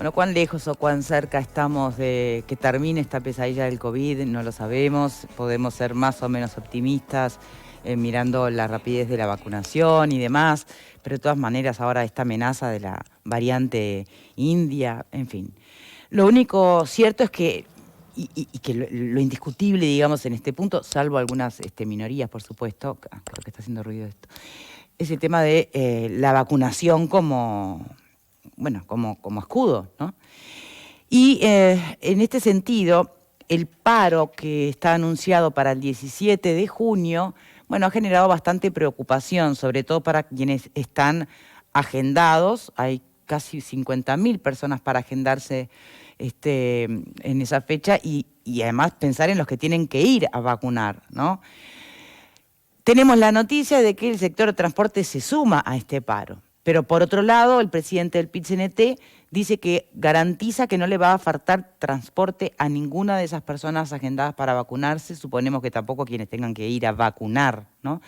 Bueno, cuán lejos o cuán cerca estamos de que termine esta pesadilla del COVID, no lo sabemos. Podemos ser más o menos optimistas mirando la rapidez de la vacunación y demás, pero de todas maneras ahora esta amenaza de la variante India, en fin. Lo único cierto es que, y que lo indiscutible, digamos, en este punto, salvo algunas minorías, por supuesto, creo que está haciendo ruido esto, es el tema de la vacunación como escudo, ¿no? Y en este sentido, el paro que está anunciado para el 17 de junio, bueno, ha generado bastante preocupación, sobre todo para quienes están agendados. Hay casi 50.000 personas para agendarse en esa fecha y además pensar en los que tienen que ir a vacunar, ¿no? Tenemos la noticia de que el sector de transporte se suma a este paro. Pero por otro lado, el presidente del PIT-CNT dice que garantiza que no le va a faltar transporte a ninguna de esas personas agendadas para vacunarse. Suponemos que tampoco quienes tengan que ir a vacunar, ¿no?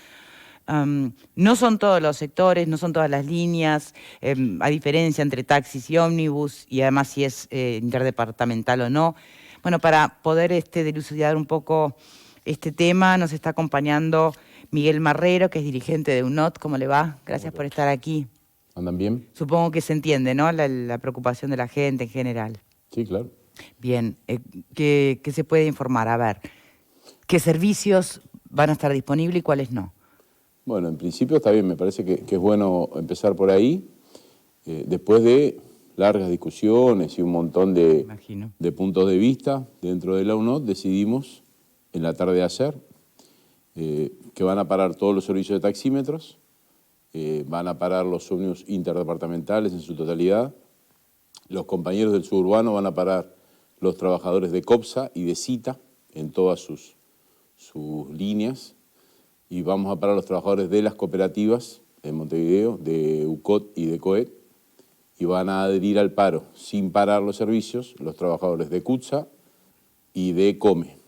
No son todos los sectores, no son todas las líneas, hay diferencia entre taxis y ómnibus y además si es interdepartamental o no. Bueno, para poder dilucidar un poco este tema nos está acompañando Miguel Marrero, que es dirigente de UNOT. ¿Cómo le va? Gracias por estar aquí. ¿Andan bien? Supongo que se entiende, ¿no? La preocupación de la gente en general. Sí, claro. Bien, ¿qué se puede informar? A ver, ¿qué servicios van a estar disponibles y cuáles no? Bueno, en principio está bien, me parece que es bueno empezar por ahí. Después de largas discusiones y un montón de puntos de vista dentro de la UNOT, decidimos en la tarde de ayer que van a parar todos los servicios de taxímetros, van a parar los ómnibus interdepartamentales en su totalidad, los compañeros del suburbano van a parar los trabajadores de COPSA y de CITA en todas sus líneas, y vamos a parar los trabajadores de las cooperativas de Montevideo, de UCOT y de COET, y van a adherir al paro sin parar los servicios los trabajadores de CUTSA y de COME.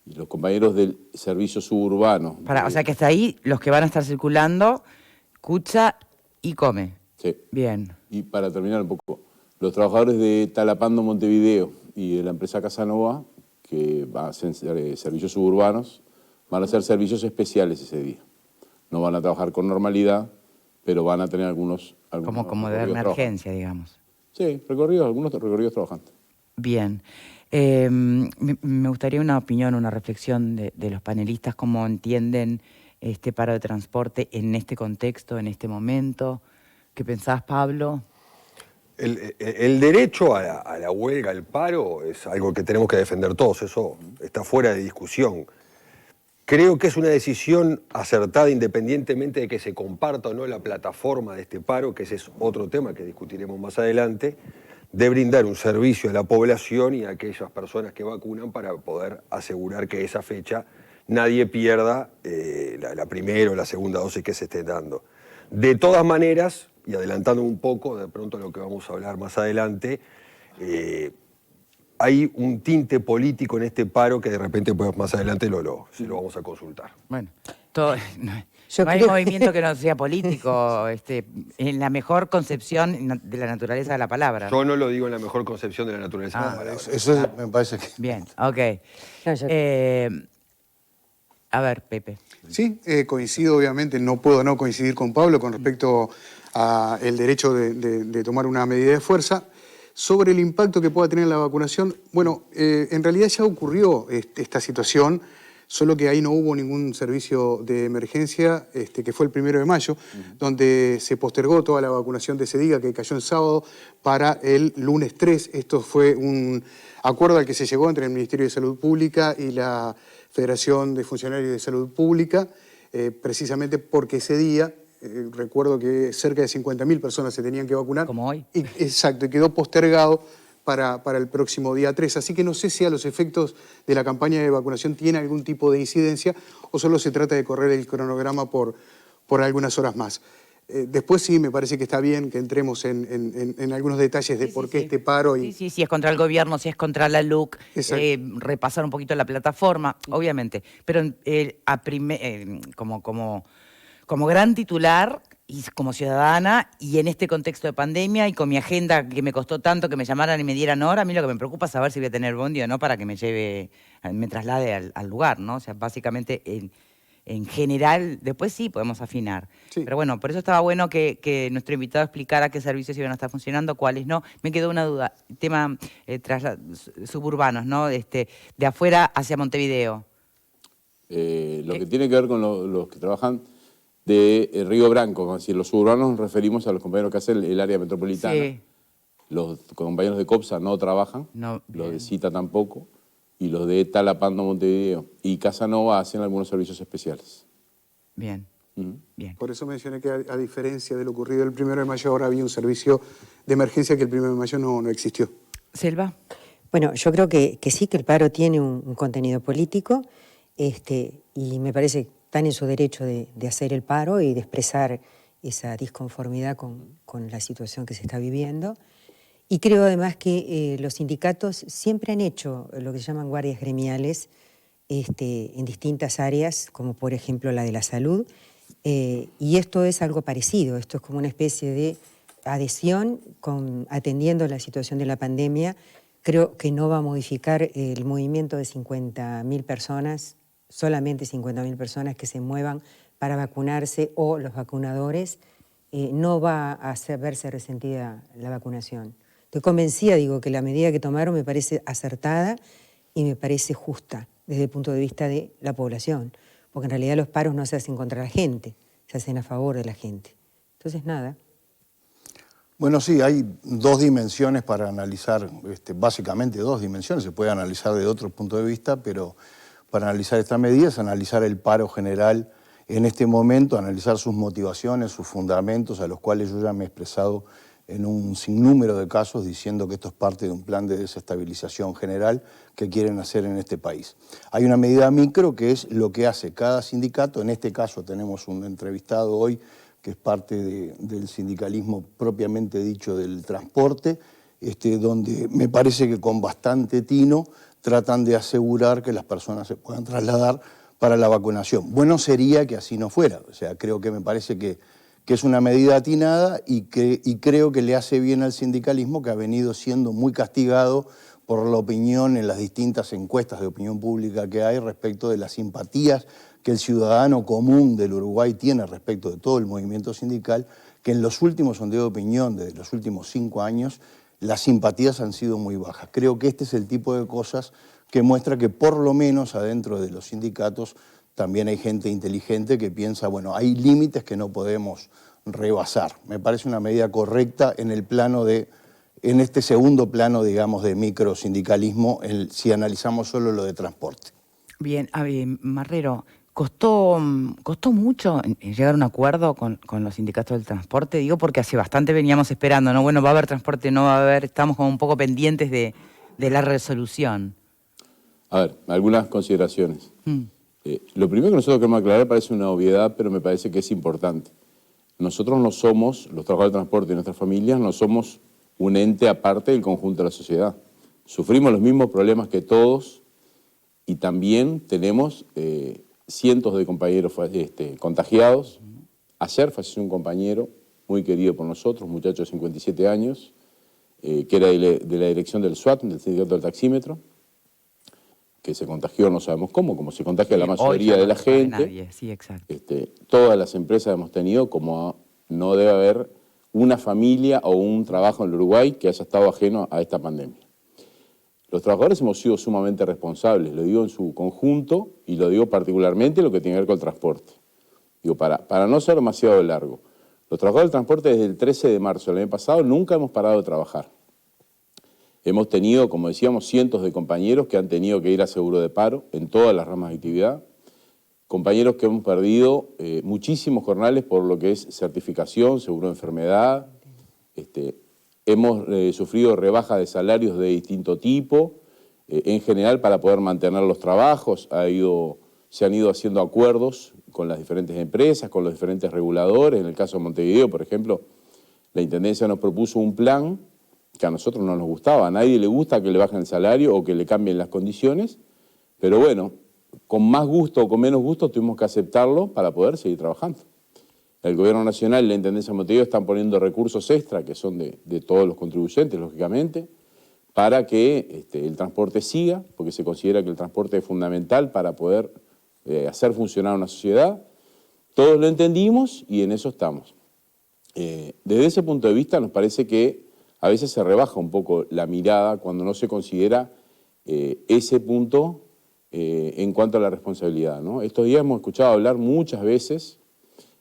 Y los compañeros del servicio suburbano. O sea que hasta ahí los que van a estar circulando, CUTSA y COME. Sí. Bien. Y para terminar un poco, los trabajadores de Talapando Montevideo y de la empresa Casanova, que van a hacer servicios suburbanos, van a hacer servicios especiales ese día. No van a trabajar con normalidad, pero van a tener algunos como de emergencia, digamos. Sí, algunos recorridos trabajantes. Bien. Me gustaría una opinión, una reflexión de los panelistas, cómo entienden este paro de transporte en este contexto, en este momento. ¿Qué pensás, Pablo? El derecho a la huelga, al paro, es algo que tenemos que defender todos, eso está fuera de discusión. Creo que es una decisión acertada independientemente de que se comparta o no la plataforma de este paro, que ese es otro tema que discutiremos más adelante, de brindar un servicio a la población y a aquellas personas que vacunan para poder asegurar que esa fecha nadie pierda la primera o la segunda dosis que se esté dando. De todas maneras, y adelantando un poco, de pronto lo que vamos a hablar más adelante, hay un tinte político en este paro que de repente pues, más adelante se lo vamos a consultar. Bueno, no hay movimiento que no sea político, en la mejor concepción de la naturaleza de la palabra. Yo no lo digo en la mejor concepción de la naturaleza de la palabra. Eso me parece que... Bien, ok. A ver, Pepe. Sí, coincido obviamente, no puedo no coincidir con Pablo con respecto al derecho de tomar una medida de fuerza. Sobre el impacto que pueda tener la vacunación, bueno, en realidad ya ocurrió esta situación, solo que ahí no hubo ningún servicio de emergencia, que fue el 1 de mayo, donde se postergó toda la vacunación de ese día, que cayó en sábado, para el lunes 3. Esto fue un acuerdo al que se llegó entre el Ministerio de Salud Pública y la Federación de Funcionarios de Salud Pública, precisamente porque ese día, recuerdo que cerca de 50.000 personas se tenían que vacunar. Como hoy. Exacto, y quedó postergado para el próximo día 3. Así que no sé si a los efectos de la campaña de vacunación tiene algún tipo de incidencia o solo se trata de correr el cronograma por algunas horas más. Después sí, me parece que está bien que entremos en algunos detalles de por qué este paro. Sí, si es contra el gobierno, si es contra la LUC, repasar un poquito la plataforma, obviamente. Pero como gran titular, y como ciudadana, y en este contexto de pandemia, y con mi agenda que me costó tanto que me llamaran y me dieran hora, a mí lo que me preocupa es saber si voy a tener bondi o no para que me traslade al lugar, ¿no? O sea, básicamente, en general, después sí podemos afinar. Sí. Pero bueno, por eso estaba bueno que nuestro invitado explicara qué servicios iban a estar funcionando, cuáles no. Me quedó una duda, tema suburbanos, ¿no? De afuera hacia Montevideo. Lo que tiene que ver con los que trabajan de Río Branco, como decir, los suburbanos nos referimos a los compañeros que hacen el área metropolitana. Sí. Los compañeros de COPSA no trabajan, no, los de CITA tampoco, y los de Talapando, Montevideo y Casanova hacen algunos servicios especiales. Bien. Bien. Por eso mencioné que a diferencia de lo ocurrido el 1 de mayo, ahora había un servicio de emergencia que el 1 de mayo no existió. Selva. Bueno, yo creo que sí, que el paro tiene un contenido político, y me parece que están en su derecho de hacer el paro y de expresar esa disconformidad con la situación que se está viviendo. Y creo además que los sindicatos siempre han hecho lo que se llaman guardias gremiales en distintas áreas, como por ejemplo la de la salud, y esto es algo parecido, esto es como una especie de adhesión atendiendo la situación de la pandemia. Creo que no va a modificar el movimiento de 50.000 personas, solamente 50.000 personas que se muevan para vacunarse o los vacunadores, no va a verse resentida la vacunación. Estoy convencida, digo, que la medida que tomaron me parece acertada y me parece justa desde el punto de vista de la población, porque en realidad los paros no se hacen contra la gente, se hacen a favor de la gente. Entonces, nada. Bueno, sí, hay dos dimensiones para analizar, básicamente dos dimensiones, se puede analizar de otro punto de vista, pero para analizar esta medida es analizar el paro general en este momento, analizar sus motivaciones, sus fundamentos, a los cuales yo ya me he expresado en un sinnúmero de casos diciendo que esto es parte de un plan de desestabilización general que quieren hacer en este país. Hay una medida micro que es lo que hace cada sindicato. En este caso tenemos un entrevistado hoy que es parte del sindicalismo propiamente dicho del transporte, donde me parece que con bastante tino tratan de asegurar que las personas se puedan trasladar para la vacunación. Bueno sería que así no fuera, o sea, creo que me parece que es una medida atinada y creo que le hace bien al sindicalismo, que ha venido siendo muy castigado por la opinión en las distintas encuestas de opinión pública que hay respecto de las simpatías que el ciudadano común del Uruguay tiene respecto de todo el movimiento sindical, que en los últimos sondeos de opinión, de los últimos 5 años, las simpatías han sido muy bajas. Creo que este es el tipo de cosas que muestra que por lo menos adentro de los sindicatos también hay gente inteligente que piensa, bueno, hay límites que no podemos rebasar. Me parece una medida correcta en el plano en este segundo plano, digamos, de microsindicalismo, si analizamos solo lo de transporte. Bien, Marrero, ¿costó mucho llegar a un acuerdo con los sindicatos del transporte? Digo porque hace bastante veníamos esperando, ¿no? Bueno, va a haber transporte, no va a haber, estamos como un poco pendientes de la resolución. A ver, algunas consideraciones. Lo primero que nosotros queremos aclarar parece una obviedad, pero me parece que es importante. Nosotros no somos, los trabajadores de transporte y nuestras familias, no somos un ente aparte del conjunto de la sociedad. Sufrimos los mismos problemas que todos y también tenemos cientos de compañeros contagiados. Ayer falleció un compañero muy querido por nosotros, un muchacho de 57 años, que era de la dirección del SWAT, del sindicato del taxímetro, que se contagió, no sabemos cómo se contagia la mayoría de la gente. Nadie. Sí, exacto. Todas las empresas hemos tenido, como no debe haber una familia o un trabajo en el Uruguay que haya estado ajeno a esta pandemia. Los trabajadores hemos sido sumamente responsables, lo digo en su conjunto y lo digo particularmente en lo que tiene que ver con el transporte. Digo, para no ser demasiado largo, los trabajadores del transporte desde el 13 de marzo del año pasado nunca hemos parado de trabajar. Hemos tenido, como decíamos, cientos de compañeros que han tenido que ir a seguro de paro en todas las ramas de actividad, compañeros que hemos perdido muchísimos jornales por lo que es certificación, seguro de enfermedad, hemos sufrido rebajas de salarios de distinto tipo, en general para poder mantener los trabajos se han ido haciendo acuerdos con las diferentes empresas, con los diferentes reguladores. En el caso de Montevideo, por ejemplo, la Intendencia nos propuso un plan que a nosotros no nos gustaba. A nadie le gusta que le bajen el salario o que le cambien las condiciones, pero bueno, con más gusto o con menos gusto tuvimos que aceptarlo para poder seguir trabajando. El Gobierno Nacional y la Intendencia de Montevideo están poniendo recursos extra, que son de todos los contribuyentes, lógicamente, para que el transporte siga, porque se considera que el transporte es fundamental para poder hacer funcionar una sociedad. Todos lo entendimos y en eso estamos. Desde ese punto de vista nos parece que a veces se rebaja un poco la mirada cuando no se considera ese punto en cuanto a la responsabilidad, ¿no? Estos días hemos escuchado hablar muchas veces,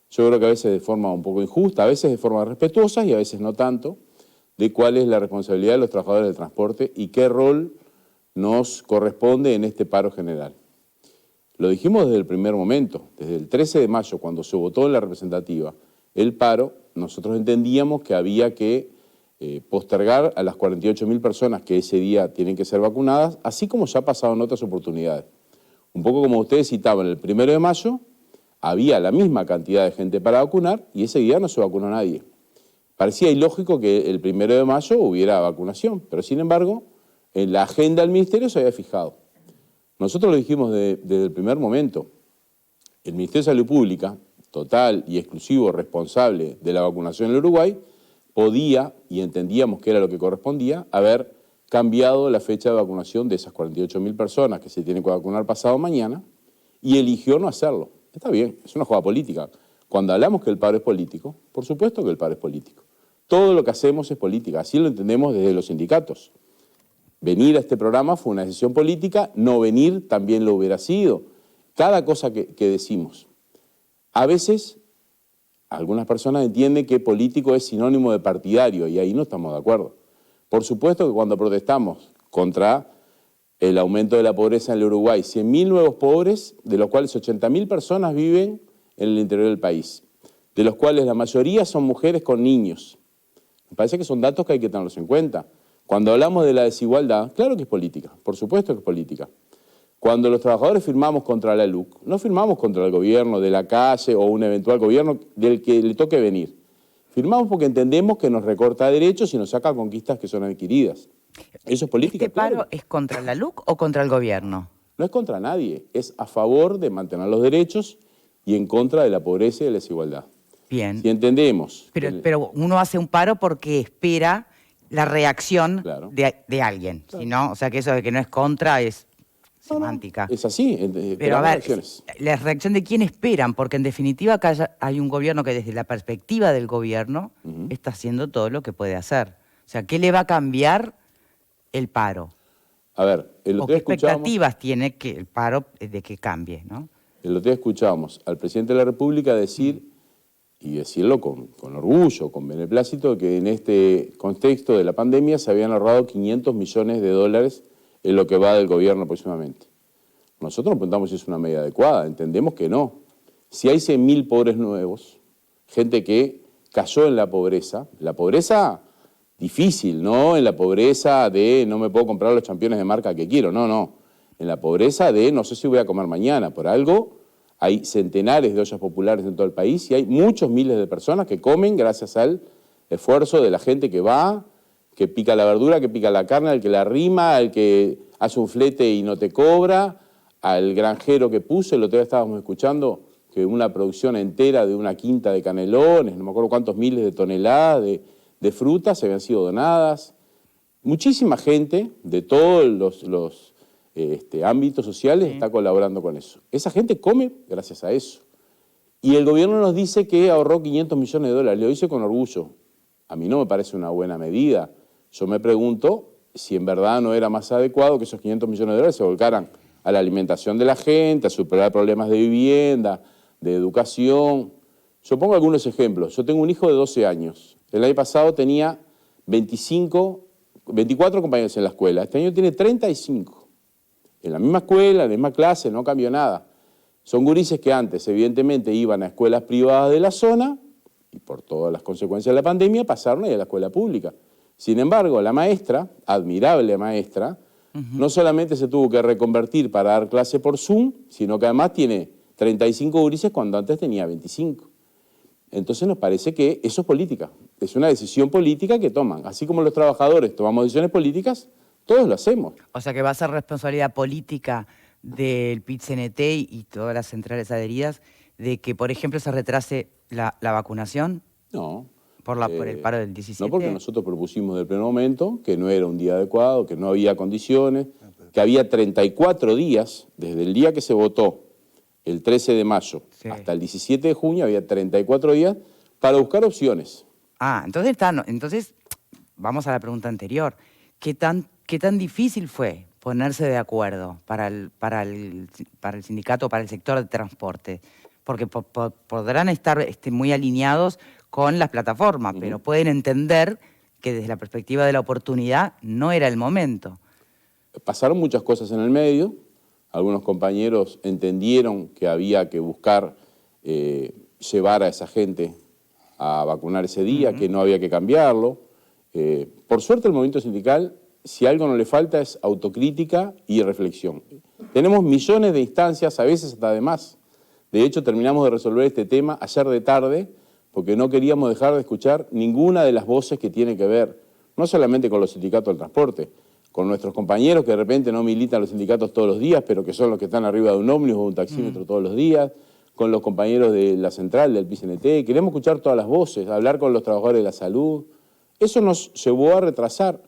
yo creo que a veces de forma un poco injusta, a veces de forma respetuosa y a veces no tanto, de cuál es la responsabilidad de los trabajadores del transporte y qué rol nos corresponde en este paro general. Lo dijimos desde el primer momento, desde el 13 de mayo, cuando se votó en la representativa el paro, nosotros entendíamos que había que postergar a las 48.000 personas que ese día tienen que ser vacunadas, así como ya ha pasado en otras oportunidades. Un poco como ustedes citaban, el 1 de mayo había la misma cantidad de gente para vacunar y ese día no se vacunó nadie. Parecía ilógico que el 1 de mayo hubiera vacunación, pero sin embargo, en la agenda del Ministerio se había fijado. Nosotros lo dijimos desde el primer momento. El Ministerio de Salud Pública, total y exclusivo responsable de la vacunación en el Uruguay, podía, y entendíamos que era lo que correspondía, haber cambiado la fecha de vacunación de esas 48.000 personas que se tienen que vacunar pasado mañana, y eligió no hacerlo. Está bien, es una jugada política. Cuando hablamos que el paro es político, por supuesto que el paro es político. Todo lo que hacemos es política, así lo entendemos desde los sindicatos. Venir a este programa fue una decisión política, no venir también lo hubiera sido. Cada cosa que decimos. A veces, algunas personas entienden que político es sinónimo de partidario y ahí no estamos de acuerdo. Por supuesto que cuando protestamos contra el aumento de la pobreza en el Uruguay, 100.000 nuevos pobres, de los cuales 80.000 personas viven en el interior del país, de los cuales la mayoría son mujeres con niños. Me parece que son datos que hay que tenerlos en cuenta. Cuando hablamos de la desigualdad, claro que es política, por supuesto que es política. Cuando los trabajadores firmamos contra la LUC, no firmamos contra el gobierno de la calle o un eventual gobierno del que le toque venir. Firmamos porque entendemos que nos recorta derechos y nos saca conquistas que son adquiridas. Eso es política. ¿Este paro es contra la LUC o contra el gobierno? No es contra nadie, es a favor de mantener los derechos y en contra de la pobreza y de la desigualdad. Bien. Si entendemos... Pero uno hace un paro porque espera la reacción Claro. de alguien, claro. ¿Sí, no? O sea que eso de que no es contra es semántica. No, es así. Pero a ver, la reacción de quién esperan, porque en definitiva acá hay un gobierno que desde la perspectiva del gobierno está haciendo todo lo que puede hacer. O sea, ¿qué le va a cambiar el paro? A ver, ¿O qué expectativas tiene que el paro de que cambie, no? El otro día escuchábamos al presidente de la República decir, y decirlo con orgullo, con beneplácito, que en este contexto de la pandemia se habían ahorrado 500 millones de dólares en lo que va del gobierno aproximadamente. Nosotros nos preguntamos si es una medida adecuada, entendemos que no. Si hay 100.000 pobres nuevos, gente que cayó en la pobreza difícil, no en la pobreza de no me puedo comprar los championes de marca que quiero, no. En la pobreza de no sé si voy a comer mañana, por algo hay centenares de ollas populares en todo el país y hay muchos miles de personas que comen gracias al esfuerzo de la gente que va, que pica la verdura, que pica la carne, al que la arrima, al que hace un flete y no te cobra, al granjero que puso. El otro día estábamos escuchando que una producción entera de una quinta de canelones, no me acuerdo cuántos miles de toneladas de frutas habían sido donadas. Muchísima gente de todos los ámbitos sociales está colaborando con eso. Esa gente come gracias a eso. Y el gobierno nos dice que ahorró 500 millones de dólares. Lo dice con orgullo. A mí no me parece una buena medida. Yo me pregunto si en verdad no era más adecuado que esos 500 millones de dólares se volcaran a la alimentación de la gente, a superar problemas de vivienda, de educación. Yo pongo algunos ejemplos. Yo tengo un hijo de 12 años. El año pasado tenía 24 compañeros en la escuela. Este año tiene 35. En la misma escuela, en la misma clase, no cambió nada. Son gurises que antes, evidentemente, iban a escuelas privadas de la zona y por todas las consecuencias de la pandemia pasaron a ir a la escuela pública. Sin embargo, la maestra, admirable maestra, no solamente se tuvo que reconvertir para dar clase por Zoom, sino que además tiene 35 gurises cuando antes tenía 25. Entonces nos parece que eso es política, es una decisión política que toman. Así como los trabajadores tomamos decisiones políticas, todos lo hacemos. O sea que va a ser responsabilidad política del PIT-CNT y todas las centrales adheridas de que, por ejemplo, se retrase ¿La vacunación? No. Por el paro del 17. No, porque nosotros propusimos del primer momento que no era un día adecuado, que no había condiciones, que había 34 días, desde el día que se votó, el 13 de mayo, hasta el 17 de junio, había 34 días para buscar opciones. Entonces vamos a la pregunta anterior. ¿Qué tan difícil fue ponerse de acuerdo para el sindicato, para el sector de transporte? Porque podrán estar muy alineados con las plataformas, pero pueden entender que desde la perspectiva de la oportunidad no era el momento. Pasaron muchas cosas en el medio. Algunos compañeros entendieron que había que buscar llevar a esa gente a vacunar ese día, que no había que cambiarlo. Por suerte el movimiento sindical, si algo no le falta, es autocrítica y reflexión. Tenemos millones de instancias, a veces hasta de más. De hecho, terminamos de resolver este tema ayer de tarde, porque no queríamos dejar de escuchar ninguna de las voces que tienen que ver, no solamente con los sindicatos del transporte, con nuestros compañeros que de repente no militan los sindicatos todos los días, pero que son los que están arriba de un ómnibus o un taxímetro todos los días, con los compañeros de la central, del PIT-CNT. Queremos escuchar todas las voces, hablar con los trabajadores de la salud. Eso nos llevó a retrasar.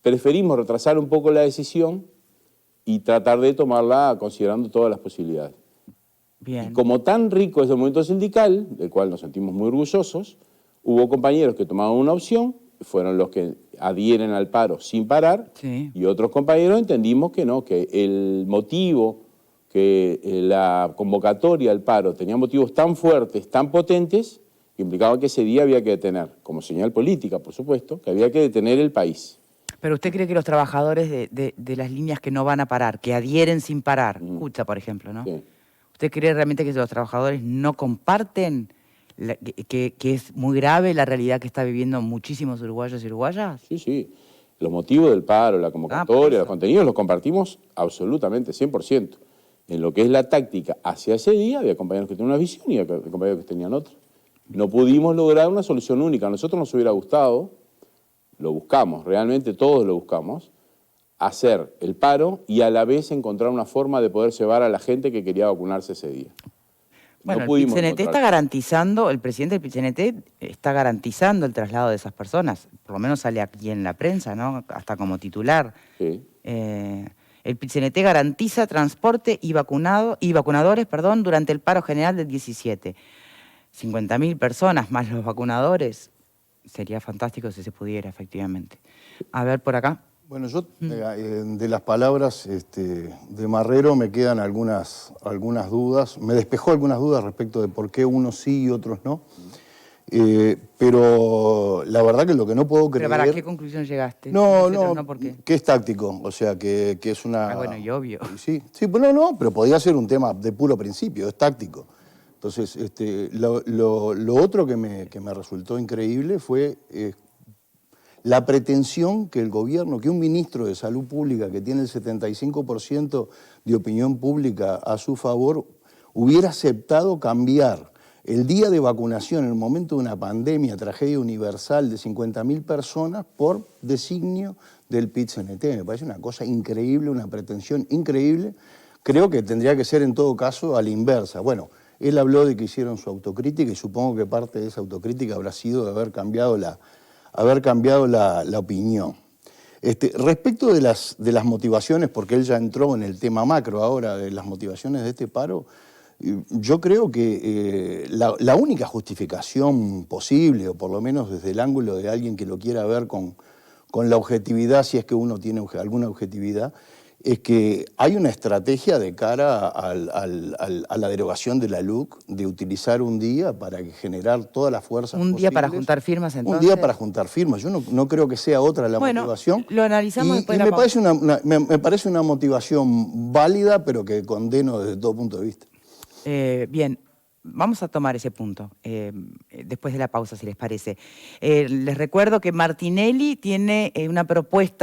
Preferimos retrasar un poco la decisión y tratar de tomarla considerando todas las posibilidades. Bien. Y como tan rico es el movimiento sindical, del cual nos sentimos muy orgullosos, hubo compañeros que tomaron una opción, fueron los que adhieren al paro sin parar, y otros compañeros entendimos que no, que el motivo, que la convocatoria al paro tenía motivos tan fuertes, tan potentes, que implicaba que ese día había que detener, como señal política, por supuesto, que había que detener el país. Pero usted cree que los trabajadores de las líneas que no van a parar, que adhieren sin parar, Cucha, por ejemplo, ¿no? Sí. ¿Usted cree realmente que los trabajadores no comparten que es muy grave la realidad que está viviendo muchísimos uruguayos y uruguayas? Sí, sí. Los motivos del paro, la convocatoria, los contenidos, los compartimos absolutamente, 100%. En lo que es la táctica hacia ese día, había compañeros que tenían una visión y había compañeros que tenían otra. No pudimos lograr una solución única. A nosotros nos hubiera gustado, lo buscamos, realmente todos lo buscamos, hacer el paro y a la vez encontrar una forma de poder llevar a la gente que quería vacunarse ese día. Bueno, no el PIT-CNT está garantizando, el presidente del PIT-CNT está garantizando el traslado de esas personas. Por lo menos sale aquí en la prensa, ¿no? Hasta como titular. Sí. El PIT-CNT garantiza transporte y vacunadores durante el paro general del 17. 50.000 personas más los vacunadores. Sería fantástico si se pudiera, efectivamente. A ver, por acá. Bueno, yo de las palabras de Marrero me quedan algunas dudas. Me despejó algunas dudas respecto de por qué unos sí y otros no. Pero la verdad que lo que no puedo creer... ¿Pero para qué conclusión llegaste? No, ¿por qué? que es táctico, o sea, que es una... Ah, bueno, y obvio. Sí, no, pero podía ser un tema de puro principio, es táctico. Entonces, lo otro que me resultó increíble fue la pretensión que el gobierno, que un ministro de Salud Pública que tiene el 75% de opinión pública a su favor, hubiera aceptado cambiar el día de vacunación en el momento de una pandemia, tragedia universal de 50.000 personas por designio del PIT-CNT. Me parece una cosa increíble, una pretensión increíble. Creo que tendría que ser en todo caso a la inversa. Bueno, él habló de que hicieron su autocrítica y supongo que parte de esa autocrítica habrá sido de haber cambiado la opinión. Respecto de las motivaciones, porque él ya entró en el tema macro ahora, de las motivaciones de este paro, yo creo que la única justificación posible, o por lo menos desde el ángulo de alguien que lo quiera ver con la objetividad, si es que uno tiene alguna objetividad, es que hay una estrategia de cara a la derogación de la LUC, de utilizar un día para generar todas las fuerzas posibles. ¿Un día para juntar firmas entonces? Un día para juntar firmas. Yo no creo que sea otra la motivación. Lo analizamos después de la pausa. Me parece una motivación válida, pero que condeno desde todo punto de vista. Bien, vamos a tomar ese punto después de la pausa, si les parece. Les recuerdo que Martinelli tiene una propuesta